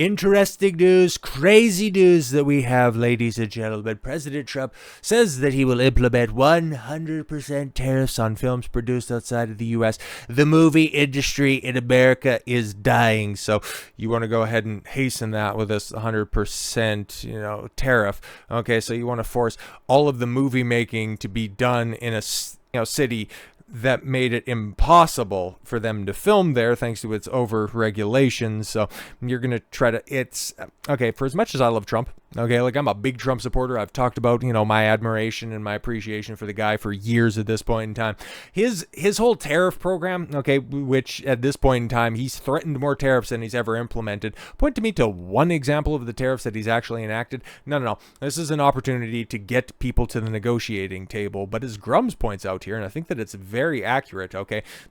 Interesting news, crazy news that we have, ladies and gentlemen. President Trump says that he will implement 100% tariffs on films produced outside of the U.S. The movie industry in America is dying, so you want to go ahead and hasten that with this 100%, tariff. Okay, so you want to force all of the movie making to be done in a city that made it impossible for them to film there thanks to its over-regulations. So you're going to try to, for as much as I love Trump, I'm a big Trump supporter. I've talked about, my admiration and my appreciation for the guy for years at this point in time. His whole tariff program, which at this point in time, he's threatened more tariffs than he's ever implemented. Point to me to one example of the tariffs that he's actually enacted. No. This is an opportunity to get people to the negotiating table. But as Grums points out here, and I think that it's very accurate,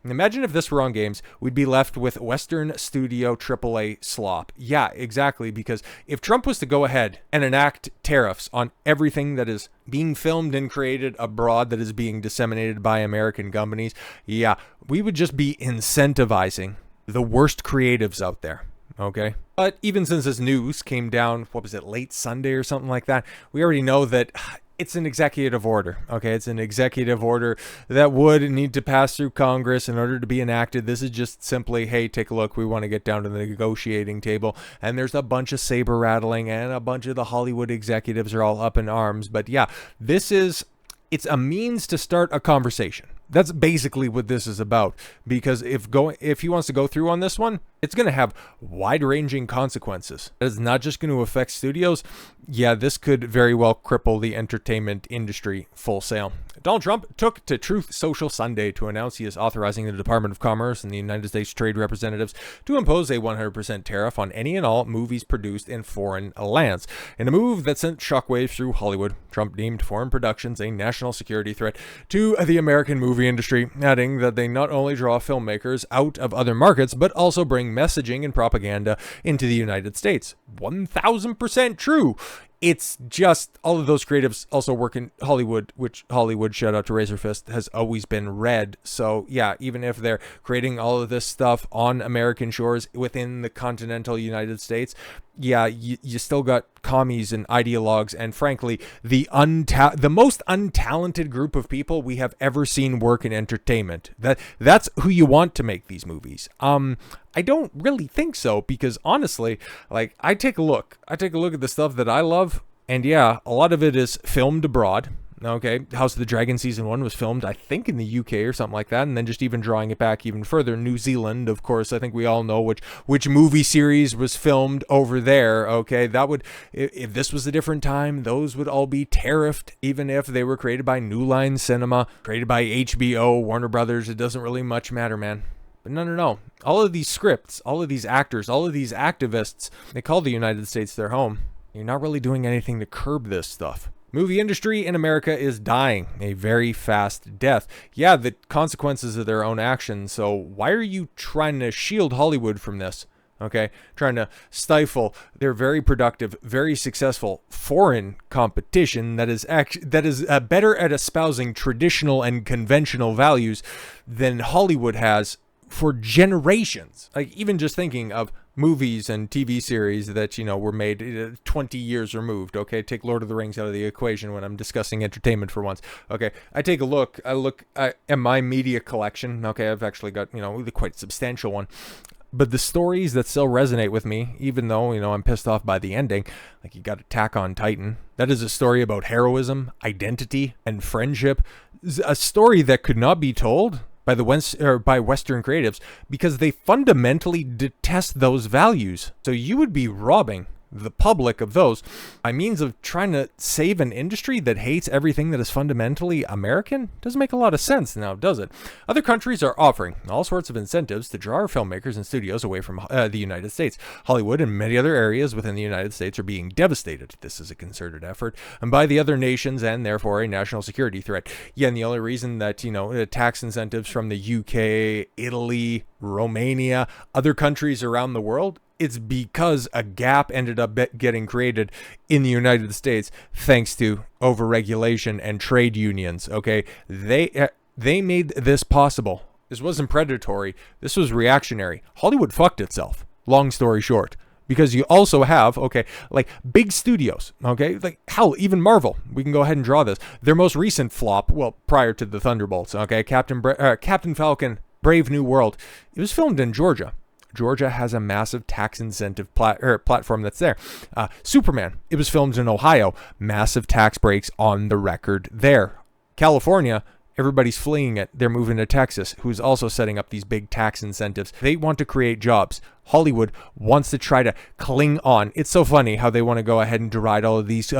imagine if this were on games, we'd be left with Western Studio AAA slop. Yeah, exactly, because if Trump was to go ahead and enact tariffs on everything that is being filmed and created abroad that is being disseminated by American companies, yeah, we would just be incentivizing the worst creatives out there. Okay. But even since this news came down, late Sunday or something like that, we already know that it's an executive order. Okay, it's an executive order that would need to pass through Congress in order to be enacted. This is just simply, hey, take a look. We want to get down to the negotiating table. And there's a bunch of saber rattling and a bunch of the Hollywood executives are all up in arms. But yeah, it's a means to start a conversation. That's basically what this is about, because if he wants to go through on this one, it's going to have wide-ranging consequences. It's not just going to affect studios. Yeah, this could very well cripple the entertainment industry full sail. Donald Trump took to Truth Social Sunday to announce he is authorizing the Department of Commerce and the United States Trade Representatives to impose a 100% tariff on any and all movies produced in foreign lands. In a move that sent shockwaves through Hollywood, Trump deemed foreign productions a national security threat to the American movie industry, adding that they not only draw filmmakers out of other markets, but also bring messaging and propaganda into the United States. 1,000% true. It's just all of those creatives also work in Hollywood, which Hollywood, shout out to Razorfist, has always been red. So yeah, even if they're creating all of this stuff on American shores within the continental United States, yeah, you still got commies and ideologues, and frankly, the most untalented group of people we have ever seen work in entertainment. That's who you want to make these movies. I don't really think so, because honestly, I take a look at the stuff that I love, and yeah, a lot of it is filmed abroad. Okay, House of the Dragon Season 1 was filmed, I think, in the UK or something like that, and then just even drawing it back even further, New Zealand, of course. I think we all know which movie series was filmed over there, okay? That would, if this was a different time, those would all be tariffed, even if they were created by New Line Cinema, created by HBO, Warner Brothers. It doesn't really much matter, man. But no. All of these scripts, all of these actors, all of these activists, they call the United States their home. You're not really doing anything to curb this stuff. Movie industry in America is dying a very fast death. Yeah, the consequences of their own actions. So why are you trying to shield Hollywood from this? Okay, trying to stifle their very productive, very successful foreign competition that is better at espousing traditional and conventional values than Hollywood has for generations. Even just thinking of movies and TV series that, were made 20 years removed. Okay, take Lord of the Rings out of the equation when I'm discussing entertainment for once. Okay, I look at my media collection. Okay, I've actually got, quite a substantial one. But the stories that still resonate with me, even though, I'm pissed off by the ending, you got Attack on Titan. That is a story about heroism, identity, and friendship. A story that could not be told by Western creatives because they fundamentally detest those values. So you would be robbing the public of those by means of trying to save an industry that hates everything that is fundamentally American. Doesn't make a lot of sense now, does it? Other countries are offering all sorts of incentives to draw our filmmakers and studios away from the United States. Hollywood and many other areas within the United States are being devastated. This is a concerted effort and by the other nations, and therefore a national security threat. Yeah, and the only reason that, tax incentives from the UK, Italy, Romania, other countries around the world, it's because a gap ended up getting created in the United States thanks to overregulation and trade unions. Okay, they made this possible. This wasn't predatory. This was reactionary. Hollywood fucked itself. Long story short, because you also have, okay, like big studios, okay, like hell, even Marvel. We can go ahead and draw this. Their most recent flop, well, prior to the Thunderbolts, okay, Captain Falcon, Brave New World. It was filmed in Georgia. Georgia has a massive tax incentive platform that's there. Superman, it was filmed in Ohio. Massive tax breaks on the record there. California, everybody's fleeing it. They're moving to Texas, who's also setting up these big tax incentives. They want to create jobs. Hollywood wants to try to cling on. It's so funny how they want to go ahead and deride all of these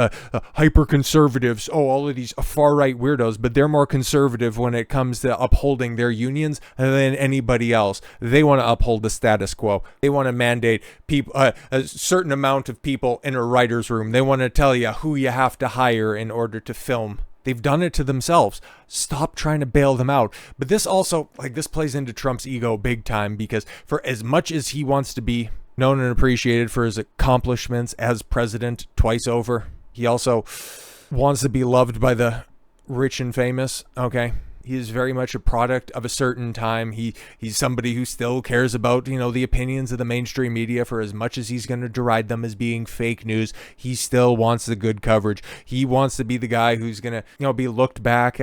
hyper-conservatives, all of these far-right weirdos, but they're more conservative when it comes to upholding their unions than anybody else. They want to uphold the status quo. They want to mandate people, a certain amount of people in a writer's room. They want to tell you who you have to hire in order to film. They've done it to themselves. Stop trying to bail them out. But this also, like, this plays into Trump's ego big time, because for as much as he wants to be known and appreciated for his accomplishments as president twice over, he also wants to be loved by the rich and famous, okay? He is very much a product of a certain time. He's somebody who still cares about, the opinions of the mainstream media. For as much as he's going to deride them as being fake news, he still wants the good coverage. He wants to be the guy who's going to, be looked back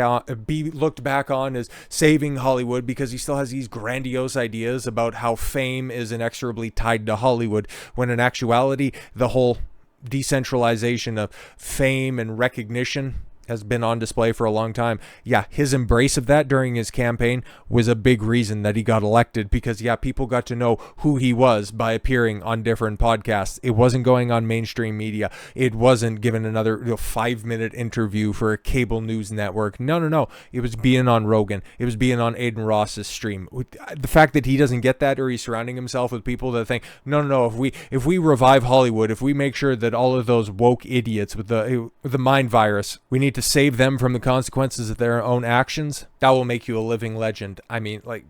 on as saving Hollywood, because he still has these grandiose ideas about how fame is inexorably tied to Hollywood, when in actuality, the whole decentralization of fame and recognition has been on display for a long time. Yeah, his embrace of that during his campaign was a big reason that he got elected, because people got to know who he was by appearing on different podcasts. It wasn't going on mainstream media. It wasn't given another 5-minute interview for a cable news network. No. It was being on Rogan. It was being on Aiden Ross's stream. The fact that he doesn't get that, or he's surrounding himself with people that think, no, if we revive Hollywood, if we make sure that all of those woke idiots with the mind virus, we need to save them from the consequences of their own actions, that will make you a living legend. I mean, like,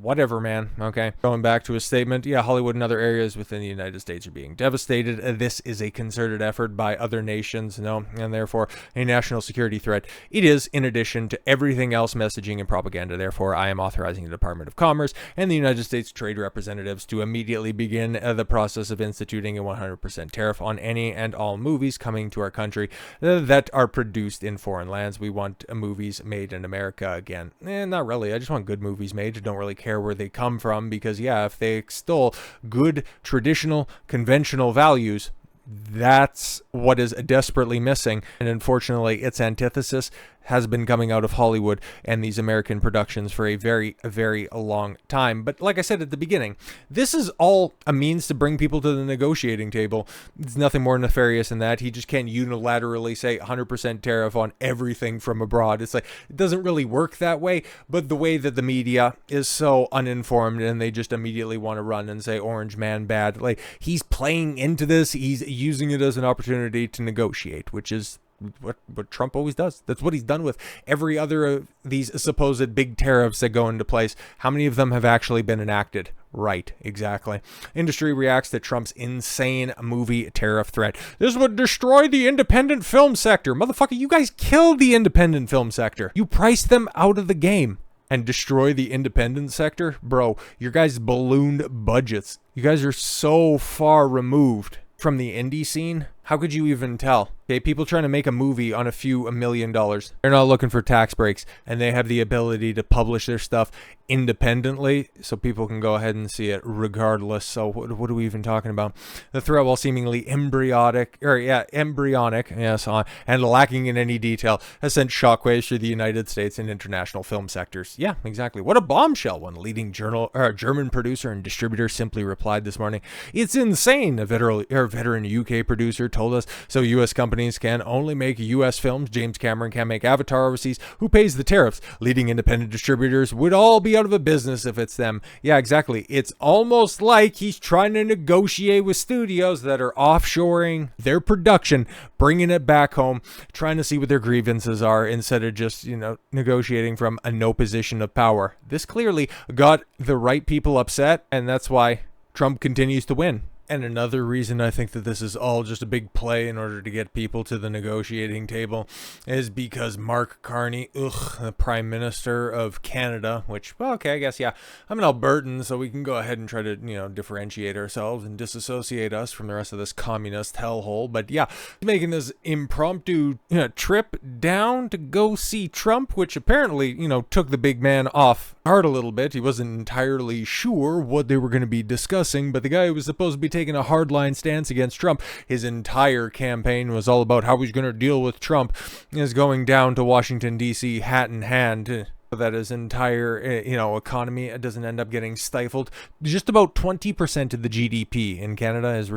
whatever, man. Okay. Going back to his statement, Hollywood and other areas within the United States are being devastated. This is a concerted effort by other nations, and therefore a national security threat. It is, in addition to everything else, messaging and propaganda. Therefore, I am authorizing the Department of Commerce and the United States Trade Representatives to immediately begin the process of instituting a 100% tariff on any and all movies coming to our country that are produced in foreign lands. We want movies made in America again. Not really. I just want good movies made. I don't really care where they come from, because if they extol good, traditional, conventional values, that's what is desperately missing. And unfortunately, its antithesis has been coming out of Hollywood and these American productions for a very, very long time. But like I said at the beginning, this is all a means to bring people to the negotiating table. It's nothing more nefarious than that. He just can't unilaterally say 100% tariff on everything from abroad. It's like, it doesn't really work that way. But the way that the media is so uninformed, and they just immediately want to run and say orange man bad, like, he's playing into this. He's using it as an opportunity to negotiate, which is what Trump always does. That's what he's done with every other of these supposed big tariffs that go into place. How many of them have actually been enacted? Right, exactly. Industry reacts to Trump's insane movie tariff threat. This would destroy the independent film sector. Motherfucker, you guys killed the independent film sector. You priced them out of the game. And destroy the independent sector? Bro, your guys' ballooned budgets. You guys are so far removed from the indie scene. How could you even tell? Okay, people trying to make a movie on a few $1 million. They're not looking for tax breaks, and they have the ability to publish their stuff independently, so people can go ahead and see it regardless. So what are we even talking about? The threat, while seemingly embryonic, yes, and lacking in any detail, has sent shockwaves through the United States and international film sectors. Yeah, exactly. What a bombshell! One leading German producer and distributor simply replied this morning. It's insane. A veteran UK producer told us. So U.S. companies can only make U.S. films. James Cameron can make Avatar overseas. Who pays the tariffs? Leading independent distributors would all be out of a business if it's them. Yeah, exactly. It's almost like he's trying to negotiate with studios that are offshoring their production, bringing it back home, trying to see what their grievances are, instead of just, negotiating from a no position of power. This clearly got the right people upset, and that's why Trump continues to win. And another reason I think that this is all just a big play in order to get people to the negotiating table is because Mark Carney, the Prime Minister of Canada, which, well, okay, I guess, yeah, I'm an Albertan, so we can go ahead and try to, differentiate ourselves and disassociate us from the rest of this communist hellhole. But yeah, making this impromptu trip down to go see Trump, which apparently, took the big man off guard a little bit. He wasn't entirely sure what they were going to be discussing, but the guy who was supposed to be taking a hardline stance against Trump, his entire campaign was all about how he's going to deal with Trump, is going down to Washington, D.C., hat in hand, that his entire, economy doesn't end up getting stifled. Just about 20% of the GDP in Canada is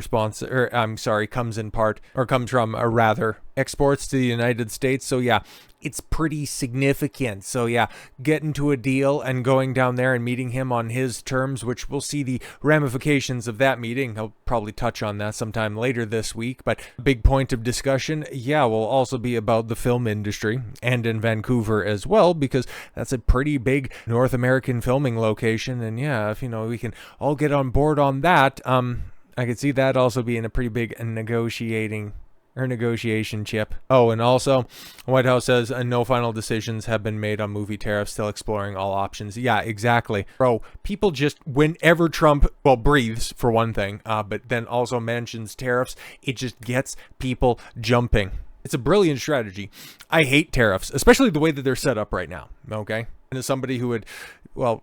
comes from exports to the United States. So yeah, it's pretty significant. So yeah, getting to a deal and going down there and meeting him on his terms, which we'll see the ramifications of that meeting. I'll probably touch on that sometime later this week, but big point of discussion, yeah, will also be about the film industry and in Vancouver as well, because that's a pretty big North American filming location. And yeah, if we can all get on board on that, I could see that also being a pretty big negotiation chip. Oh, and also, White House says no final decisions have been made on movie tariffs, still exploring all options. Yeah, exactly. Bro, people just, whenever Trump, breathes, for one thing, but then also mentions tariffs, it just gets people jumping. It's a brilliant strategy. I hate tariffs, especially the way that they're set up right now, okay? And as somebody who would,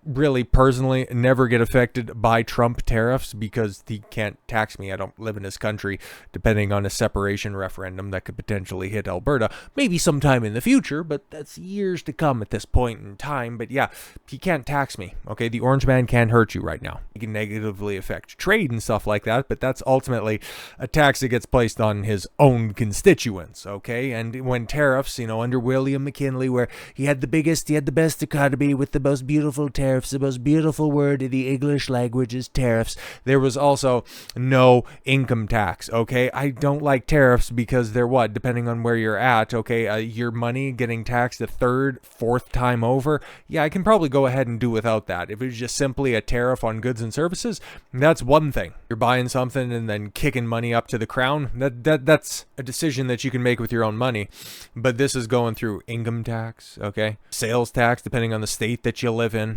really personally never get affected by Trump tariffs because he can't tax me. I don't live in his country, depending on a separation referendum that could potentially hit Alberta. Maybe sometime in the future, but that's years to come at this point in time. But yeah, he can't tax me, okay? The orange man can't hurt you right now. He can negatively affect trade and stuff like that, but that's ultimately a tax that gets placed on his own constituents, okay? And when tariffs, under William McKinley, where he had the best economy with the most beautiful tariffs, the most beautiful word in the English language is tariffs. There was also no income tax, okay? I don't like tariffs because they're depending on where you're at, okay? Your money getting taxed a third, fourth time over, yeah, I can probably go ahead and do without that. If it's just simply a tariff on goods and services, that's one thing. You're buying something and then kicking money up to the crown, that's a decision that you can make with your own money. But this is going through income tax, okay? Sales tax, depending on the state that you live in.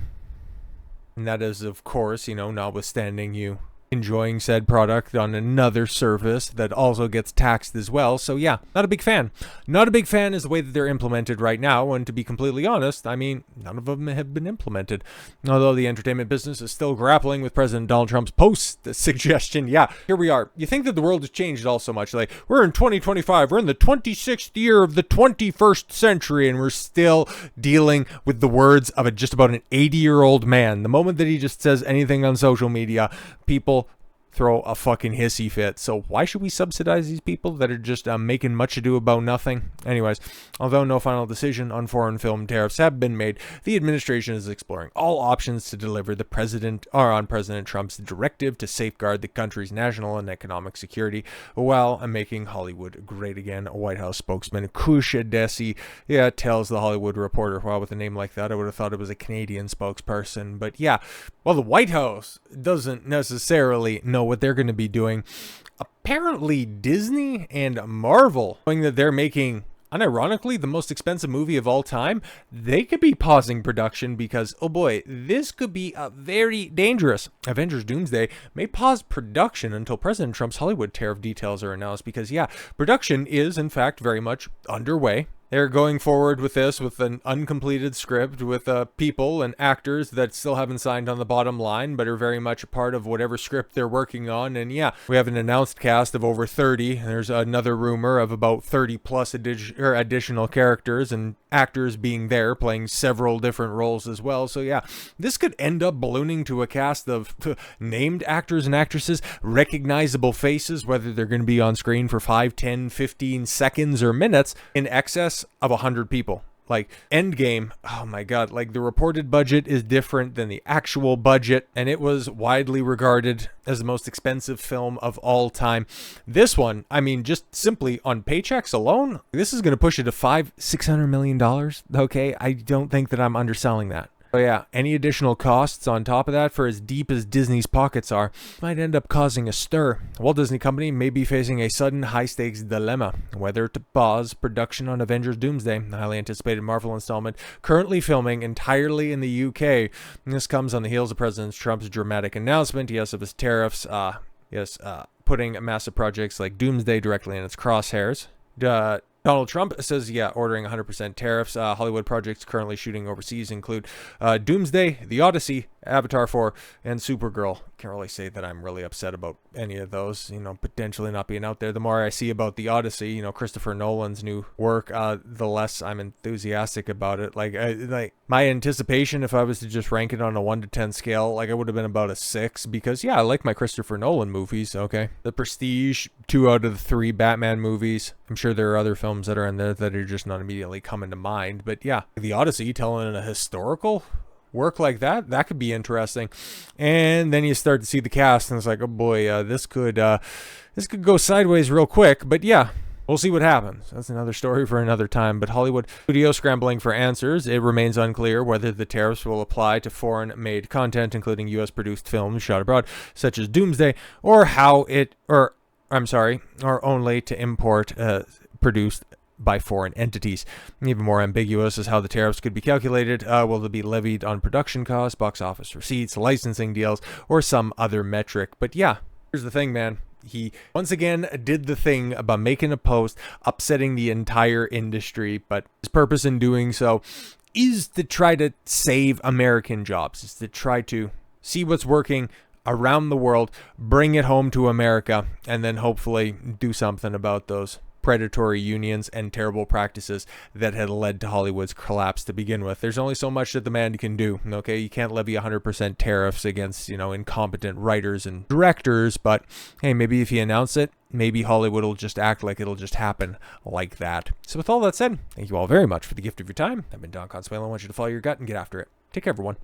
And that is, of course, notwithstanding you enjoying said product on another service that also gets taxed as well. So yeah, not a big fan. Not a big fan is the way that they're implemented right now. And to be completely honest, none of them have been implemented. Although the entertainment business is still grappling with President Donald Trump's post-suggestion. Yeah, here we are. You think that the world has changed all so much. Like, we're in 2025. We're in the 26th year of the 21st century, and we're still dealing with the words of just about an 80-year-old man. The moment that he just says anything on social media, people throw a fucking hissy fit. So why should we subsidize these people that are just making much ado about nothing? Anyways, although no final decision on foreign film tariffs have been made, the administration is exploring all options to deliver on President Trump's directive to safeguard the country's national and economic security while making Hollywood great again. A White House spokesman, Kusha Desi, tells the Hollywood Reporter. Wow, with a name like that, I would have thought it was a Canadian spokesperson. But yeah, well, the White House doesn't necessarily know what they're going to be doing. Apparently Disney and Marvel, knowing that they're making, unironically, the most expensive movie of all time, they could be pausing production because, oh boy, this could be very dangerous. Avengers Doomsday may pause production until President Trump's Hollywood tariff details are announced because, yeah, production is, in fact, very much underway. They're going forward with this with an uncompleted script with people and actors that still haven't signed on the bottom line, but are very much a part of whatever script they're working on. And yeah, we have an announced cast of over 30. There's another rumor of about 30 plus additional characters and actors being there playing several different roles as well. So yeah, this could end up ballooning to a cast of named actors and actresses, recognizable faces, whether they're going to be on screen for 5, 10, 15 seconds or minutes, in excess of 100 people. Like, Endgame, oh my god, like, the reported budget is different than the actual budget, and it was widely regarded as the most expensive film of all time. This one, just simply on paychecks alone, this is going to push it to $500-600 million, okay? I don't think that I'm underselling that. So yeah, any additional costs on top of that, for as deep as Disney's pockets are, might end up causing a stir. Walt Disney Company may be facing a sudden high-stakes dilemma, whether to pause production on Avengers Doomsday, the highly anticipated Marvel installment, currently filming entirely in the UK. And this comes on the heels of President Trump's dramatic announcement, yes, of his tariffs, putting massive projects like Doomsday directly in its crosshairs. Donald Trump says, yeah, ordering 100% tariffs. Hollywood projects currently shooting overseas include Doomsday, The Odyssey, Avatar 4, and Supergirl. Can't really say that I'm really upset about any of those, potentially not being out there. The more I see about The Odyssey, Christopher Nolan's new work, the less I'm enthusiastic about it. Like my anticipation, if I was to just rank it on a 1 to 10 scale, I would have been about a 6, because yeah, I like my Christopher Nolan movies. Okay, The Prestige, 2 out of the 3 Batman movies. I'm sure there are other films that are in there that are just not immediately coming to mind, but yeah, The Odyssey telling a historical work like that could be interesting. And then you start to see the cast and it's like, oh boy, this could go sideways real quick. But yeah, we'll see what happens. That's another story for another time. But Hollywood studio scrambling for answers. It remains unclear whether the tariffs will apply to foreign-made content, including U.S.-produced films shot abroad, such as Doomsday, or only to import produced by foreign entities. Even more ambiguous is how the tariffs could be calculated. Will they be levied on production costs, box office receipts, licensing deals, or some other metric? But yeah, here's the thing, man. He once again did the thing about making a post, upsetting the entire industry, but his purpose in doing so is to try to save American jobs. It's to try to see what's working around the world, bring it home to America, and then hopefully do something about those predatory unions and terrible practices that had led to Hollywood's collapse to begin with. There's only so much that the man can do, okay? You can't levy 100% tariffs against, incompetent writers and directors, but hey, maybe if you announce it, maybe Hollywood will just act like it'll just happen like that. So with all that said, thank you all very much for the gift of your time. I've been Don Consuelo. I want you to follow your gut and get after it. Take care, everyone.